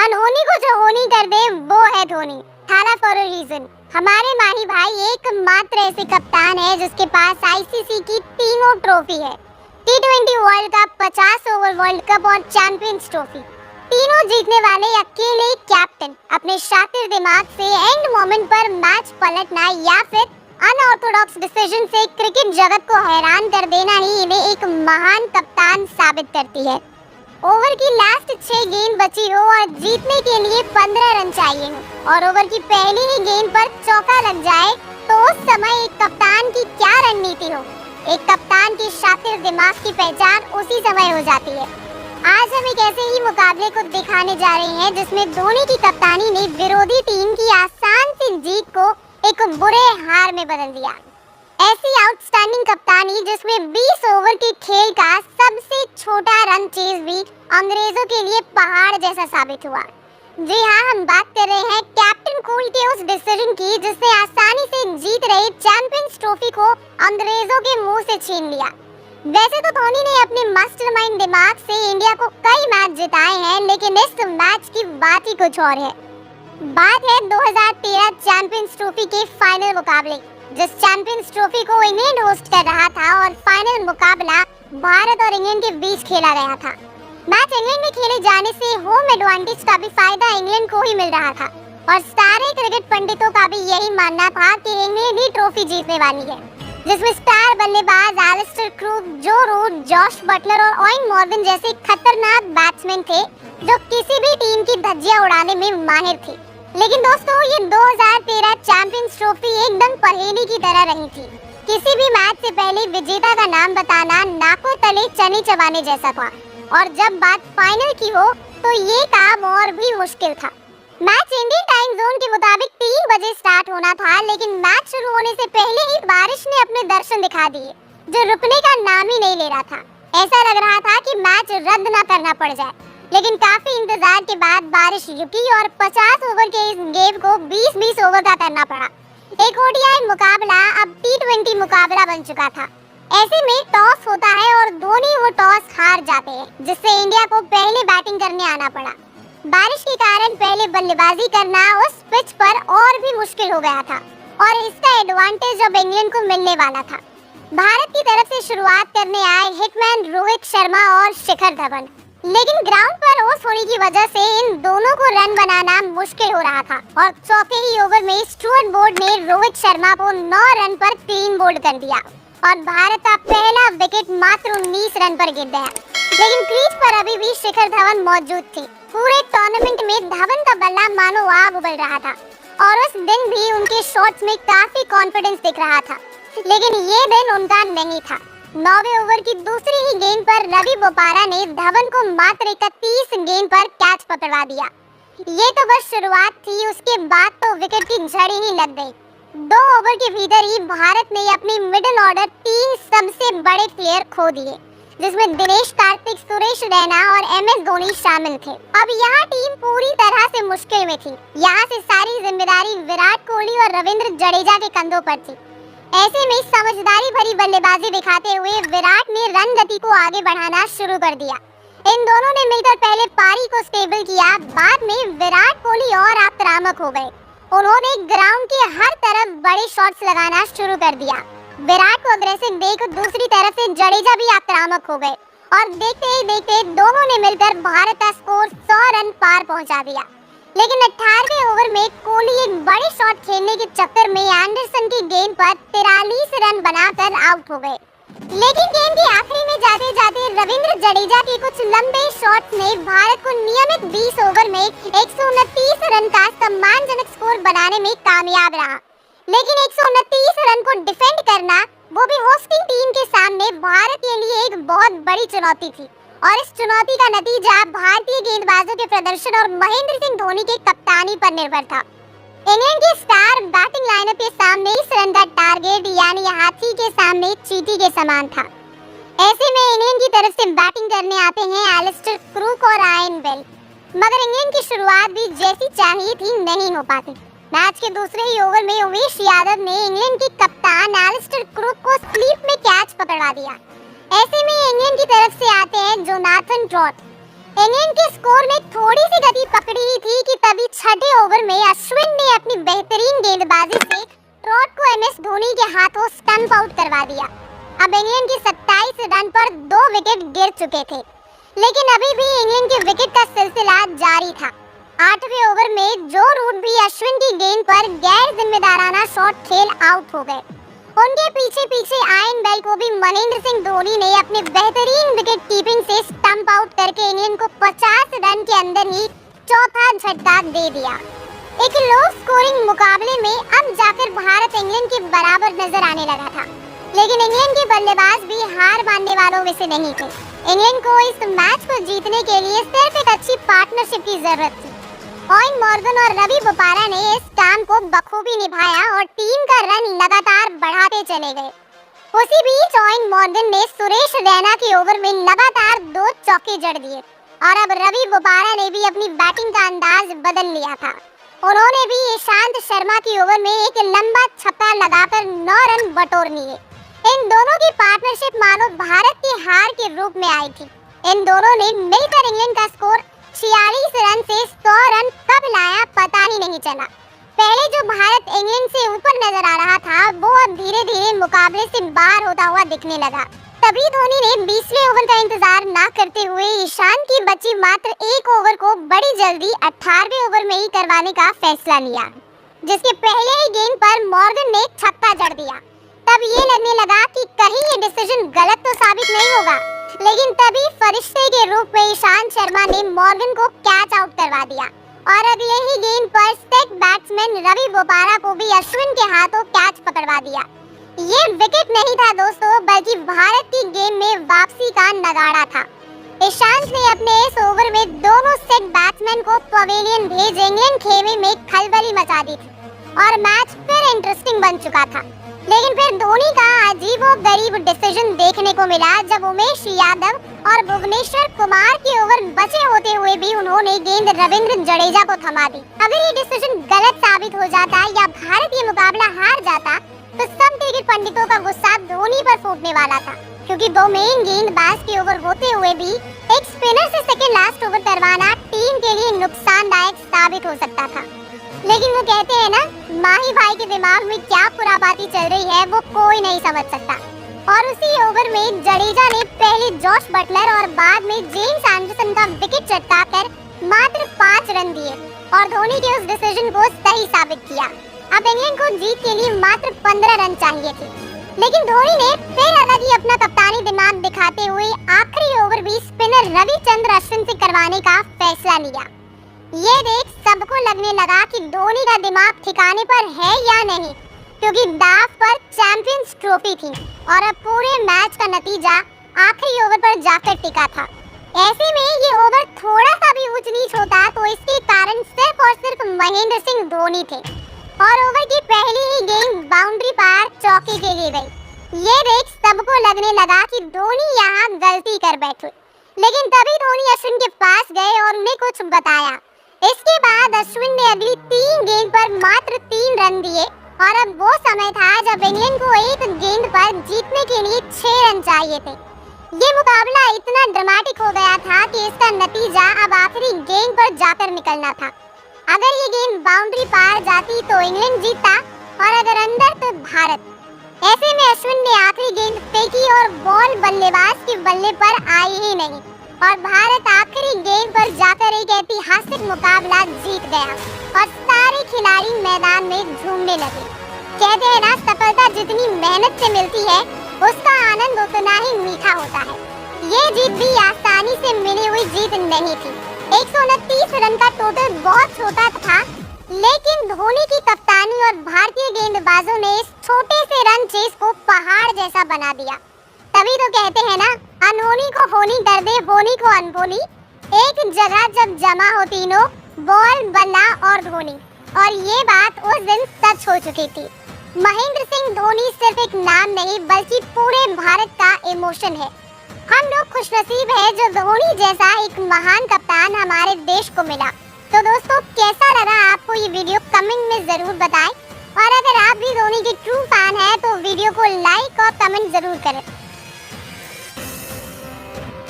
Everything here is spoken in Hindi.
अनहोनी को जो होनी कर दे वो है धोनी। थाला फॉर अ रीजन। हमारे माही भाई एकमात्र ऐसे कप्तान है जिसके पास आईसीसी की तीनों ट्रॉफी है। टी20 world cup, 50 over world cup और चैंपियंस ट्रॉफी। तीनों जीतने वाले अकेले कैप्टन अपने शातिर दिमाग से एंड मोमेंट पर मैच पलटना या फिर अनऑर्थोडॉक्स डिसीजन से क्रिकेट जगत को हैरान कर देना ही इन्हें एक महान कप्तान साबित करती है। ओवर की लास्ट 6 गेंद बची हो और जीतने के लिए 15 रन चाहिए हो और ओवर की पहली ही गेंद पर चौका लग जाए तो उस समय एक कप्तान की क्या रणनीति हो। एक कप्तान की शातिर दिमाग की पहचान उसी समय हो जाती है। आज हम एक ऐसे ही मुकाबले को दिखाने जा रहे हैं जिसमें धोनी की कप्तानी ने विरोधी टीम की आसान सी जीत को एक बुरे हार में बदल दिया। ऐसी आउटस्टैंडिंग कप्तानी जिसमें 20 ओवर के खेल का सबसे छोटा रन चेज भी अंग्रेजों के लिए पहाड़ जैसा साबित हुआ। जी हाँ, हम बात कर रहे हैं कैप्टन कूल के उस डिसीजन की जिसने आसानी से जीत रही चैंपियंस ट्रॉफी को अंग्रेजों के मुंह से छीन लिया। वैसे तो धोनी ने अपने मास्टरमाइंड दिमाग से इंडिया को कई मैच जिताए हैं, लेकिन इस मैच की बात ही कुछ और है। बात है 2013 चैंपियंस ट्रॉफी के फाइनल मुकाबले, जिस चैंपियंस ट्रॉफी को इंग्लैंड होस्ट कर रहा था और फाइनल मुकाबला भारत और इंग्लैंड के बीच खेला गया था। मैच इंग्लैंड में खेले जाने से होम एडवांटेज का भी फायदा इंग्लैंड को ही मिल रहा था और सारे क्रिकेट पंडितों का भी यही मानना था कि इंग्लैंड ही ट्रॉफी जीतने वाली है, जिसमें स्टार बल्लेबाज एलिस्टर क्रूक, जो रूट, जॉश बटलर और ओवेन मॉर्गन जैसे खतरनाक बैट्समैन थे जो किसी भी टीम की धज्जियां उड़ाने में माहिर थे। लेकिन दोस्तों, ये 2013 चैंपियंस ट्रॉफी एकदम पहेली की तरह रही थी। किसी भी मैच से पहले विजेता का नाम बताना नाकों तले चने चबाने जैसा था और जब बात फाइनल की हो तो ये काम और भी मुश्किल था। मैच इंडियन टाइम जोन के मुताबिक 3 बजे स्टार्ट होना था, लेकिन मैच शुरू होने से पहले ही बारिश ने अपने दर्शन दिखा दिए जो रुकने का नाम ही नहीं ले रहा था। ऐसा लग रहा था कि मैच रद्द ना करना पड़ जाए, लेकिन काफी इंतजार के बाद बारिश रुकी और 50 ओवर के इस गेम को 20-20 ओवर का करना पड़ा। एक ओडीआई मुकाबला अब टी20 मुकाबला बन चुका था। ऐसे में टॉस होता है और धोनी वो टॉस हार जाते हैं, जिससे इंडिया को पहले बैटिंग करने आना पड़ा। बारिश के कारण पहले बल्लेबाजी करना उस पिच पर और भी मुश्किल हो गया था और इसका एडवांटेज अब इंग्लैंड को मिलने वाला था। भारत की तरफ से शुरुआत करने आए हिटमैन रोहित शर्मा और शिखर धवन, लेकिन ग्राउंड पर ओस होने की वजह से इन दोनों को रन बनाना मुश्किल हो रहा था और चौथे ही ओवर में स्टुअर्ट ब्रॉड ने रोहित शर्मा को 9 रन पर क्लीन बोल्ड कर दिया और भारत का पहला विकेट मात्र 19 रन पर गिर गया। लेकिन क्रीज पर अभी भी शिखर धवन मौजूद थे। पूरे टूर्नामेंट में धवन का बल्ला मानो आग उबल रहा था और उस दिन भी उनके शॉट्स में काफी कॉन्फिडेंस दिख रहा था, लेकिन ये दिन उनका नहीं था। 9वें ओवर की दूसरी ही गेंद पर रवि बोपारा ने धवन को मात्र 31 गेंद पर कैच पकड़वा दिया। ये तो बस शुरुआत थी, उसके बाद तो विकेट की झड़ी ही लग गई। 2 ओवर के भीतर ही भारत ने अपनी मिडिल ऑर्डर 3 सबसे बड़े प्लेयर खो दिए, जिसमें दिनेश कार्तिक, सुरेश रैना और एमएस धोनी शामिल थे। अब यहाँ टीम पूरी तरह से मुश्किल में थी। यहाँ से सारी जिम्मेदारी विराट कोहली और रविंद्र जडेजा के कंधों पर थी। ऐसे में समझदारी भरी बल्लेबाजी दिखाते हुए विराट ने रन गति को आगे बढ़ाना शुरू कर दिया। इन दोनों ने मिलकर पहले पारी को स्टेबल किया, बाद में विराट कोहली और आक्रामक हो गए। उन्होंने ग्राउंड के हर तरफ बड़े शॉट्स लगाना शुरू कर दिया। विराट को अग्रेसिव देख दूसरी तरफ से जडेजा भी आक्रामक हो गए और देखते ही देखते दोनों ने मिलकर भारत का स्कोर 100 रन पार पहुंचा दिया। लेकिन 18वें ओवर में कोहली एक बड़े शॉट खेलने के चक्कर में एंडरसन की गेंद पर 43 रन बनाकर आउट हो गए। लेकिन गेम के आखिरी में जाते जाते रविंद्र जडेजा के कुछ लंबे शॉट्स ने भारत को नियमित 20 ओवर में 129 रन का सम्मानजनक स्कोर बनाने में कामयाब रहा। लेकिन 129 रन को डिफेंड करना, वो भी होस्टिंग टीम के सामने, भारत के लिए एक बहुत बड़ी चुनौती थी और इस चुनौती का नतीजा भारतीय गेंदबाजों के प्रदर्शन और महेंद्र सिंह धोनी के कप्तानी पर निर्भर था। इंग्लैंड के स्टार बैटिंग लाइनअप के सामने इस रन का टारगेट यानी हाथी के सामने चींटी के समान था। ऐसे में इंग्लैंड की तरफ से बैटिंग करने आते हैं एलिस्टर क्रूक और आयन बेल, मगर इंग्लैंड की शुरुआत भी जैसी चाहिए थी नहीं हो पाती। मैच के दूसरे ही ओवर में उमेश यादव ने इंग्लैंड के कप्तान एलिस्टर क्रूक को स्लीप में कैच पकड़वा दिया। ऐसे में इंग्लैंड की तरफ से आते हैं जोनाथन ट्रॉट। इंग्लैंड के स्कोर में थोड़ी सी गति पकड़ी ही छठे ओवर में अश्विन ने अपनी बेहतरीन गेंदबाजी से ट्रॉट को MS धोनी के हाथों स्टंप आउट करवा दिया। अब इंग्लैंड की 27 रन पर 2 विकेट गिर चुके थे, लेकिन अभी भी इंग्लैंड के विकेट का सिलसिला जारी था। 8वें ओवर में जो रूट भी अश्विन की गेंद पर गैर जिम्मेदाराना शॉट खेल आउट हो गए। उनके पीछे पीछे आयन बेल को भी महेंद्र सिंह धोनी ने अपने बेहतरीन विकेट कीपिंग से स्टंप आउट करके इंग्लैंड को 50 रन के अंदर ही चौथा झटका दे दिया। एक लो स्कोरिंग मुकाबले में अब जाकर भारत इंग्लैंड के बराबर नजर आने लगा था, लेकिन इंग्लैंड के बल्लेबाज भी हार मानने वालों में से नहीं थे। इंग्लैंड को इस मैच को जीतने के लिए सिर्फ एक अच्छी पार्टनरशिप की जरूरत थी। ऑयन मॉर्गन और रवि बोपारा ने इस काम को बखूबी निभाया और टीम का रन लगातार बढ़ाते चले गए। उसी बीच ऑयन मॉर्गन ने सुरेश रैना के ओवर में लगातार 2 चौके जड़ दिए और अब रवि बोपारा ने भी अपनी बैटिंग का अंदाज बदल लिया था। उन्होंने भी ईशांत शर्मा की ओवर में एक लंबा छक्का लगाकर 9 रन बटोर लिए। इन दोनों की पार्टनरशिप मानो भारत की हार के रूप में आई थी। इन दोनों ने मिलकर इंग्लैंड का स्कोर 46 रन से 100 रन कब लाया पता ही नहीं चला। पहले जो भारत इंग्लैंड से ऊपर नजर आ रहा था, वो अब धीरे धीरे मुकाबले से बाहर होता हुआ दिखने लगा। तभी धोनी ने 20वें ओवर का इंतजार न करते हुए ईशान की बची मात्र 1 ओवर को बड़ी जल्दी 18वें ओवर में ही करवाने का फैसला लिया, जिसके पहले ही गेंद पर मॉर्गन ने छक्का जड़ दिया। तब ये लगने लगा कि कहीं ये डिसीजन गलत तो साबित नहीं होगा, लेकिन तभी फरिश्ते के रूप में ईशांत शर्मा ने मॉर्गन को कैच आउट करवा दिया और अगले ही गेंद पर स्टेक बैट्समैन रवि बोपारा को भी अश्विन के हाथों कैच पकड़वा दिया। ये विकेट नहीं था दोस्तों, बल्कि भारत की गेम में वापसी का नगाड़ा था। ईशांत ने अपने इस ओवर में दोनों सेट बैट्समैन को पवेलियन भेज इंग्लैंड खेमे में खलबली मचा दी थी और मैच फिर इंटरेस्टिंग बन चुका था। लेकिन फिर धोनी का अजीबोगरीब डिसीजन देखने को मिला जब उमेश यादव और भुवनेश्वर कुमार के ओवर बचे होते हुए भी उन्होंने गेंद रविंद्र जडेजा को थमा दी। अगर ये डिसीजन गलत साबित हो जाता या भारत ये मुकाबला हार जाता तो सब क्रिकेट पंडितों का गुस्सा धोनी पर फूटने वाला था, क्योंकि 2 मेन गेंदबाज के ओवर होते हुए भी एक स्पिनर से सेकंड लास्ट ओवर करवाना टीम के लिए नुकसानदायक साबित हो सकता था। लेकिन वो कहते हैं ना, माही भाई के दिमाग में क्या खुरापाती चल रही है वो कोई नहीं समझ सकता। और उसी ओवर में जडेजा ने पहले जॉश बटलर और बाद में जेम्स एंडरसन का विकेट चटकाकर मात्र 5 रन दिए और धोनी के उस डिसीजन को सही साबित किया। अब इंग्लैंड को जीत के लिए मात्र 15 रन चाहिए थे, लेकिन धोनी ने फिर अलग ही अपना कप्तानी दिमाग दिखाते हुए आखिरी ओवर भी स्पिनर रविचंद्र अश्विन से करवाने का फैसला लिया। ये देख सबको लगने लगा कि धोनी का दिमाग ठिकाने पर है या नहीं, क्योंकि दाव पर चैंपियंस ट्रॉफी थी और अब पूरे मैच का नतीजा आखिरी ओवर पर जाकर टिका था। ऐसे में ये ओवर थोड़ा सा भी ऊंच नीच होता तो इसके कारण सिर्फ और सिर्फ महेंद्र सिंह धोनी थे और ओवर की पहली ही गेंद बाउंड्री पार चौके के लिए गई। ये देख सबको लगने लगा कि धोनी यहाँ गलती कर बैठे, लेकिन तभी धोनी अश्विन के पास गए और उन्हें कुछ बताया। इसके बाद अश्विन ने अगली 3 गेंद पर मात्र 3 रन दिए और अब वो समय था जब इंग्लैंड को एक गेंद पर जीतने के लिए 6 रन चाहिए थे। ये मुकाबला इतना ड्रामेटिक हो गया था कि इसका नतीजा अब आखिरी गेंद पर जाकर निकलना था। अगर ये गेंद बाउंड्री पार जाती तो इंग्लैंड जीतता और अगर अंदर तो भारत। ऐसे में अश्विन ने आखिरी गेंद फेंकी और बॉल बल्लेबाज के बल्ले पर आई ही नहीं और भारत आखिरी गेंद पर जाकर एक ऐतिहासिक मुकाबला जीत गया और सारे खिलाड़ी मैदान में झूमने लगे। कहते हैं ना, सफलता जितनी मेहनत से मिलती है उसका आनंद उतना ही मीठा होता है। ये जीत भी आसानी से मिली हुई जीत नहीं थी। 129 रन का टोटल बहुत छोटा था, लेकिन धोनी की कप्तानी और भारतीय गेंदबाजों ने इस छोटे से रन चेस को पहाड़ जैसा बना दिया। तभी तो कहते हैं ना, अनहोनी को होनी कर दे, होनी को अनहोनी। एक जगह जब जमा हो तीनों, बॉल, बल्ला और धोनी, और ये बात उस दिन सच हो चुकी थी। महेंद्र सिंह धोनी सिर्फ एक नाम नहीं बल्कि पूरे भारत का इमोशन है। हम लोग खुशनसीब हैं जो धोनी जैसा एक महान कप्तान हमारे देश को मिला। तो दोस्तों, कैसा लगा आपको ये वीडियो कमेंट में जरूर बताएं और अगर आप भी धोनी के ट्रू फैन हैं तो वीडियो को लाइक और कमेंट जरूर करें।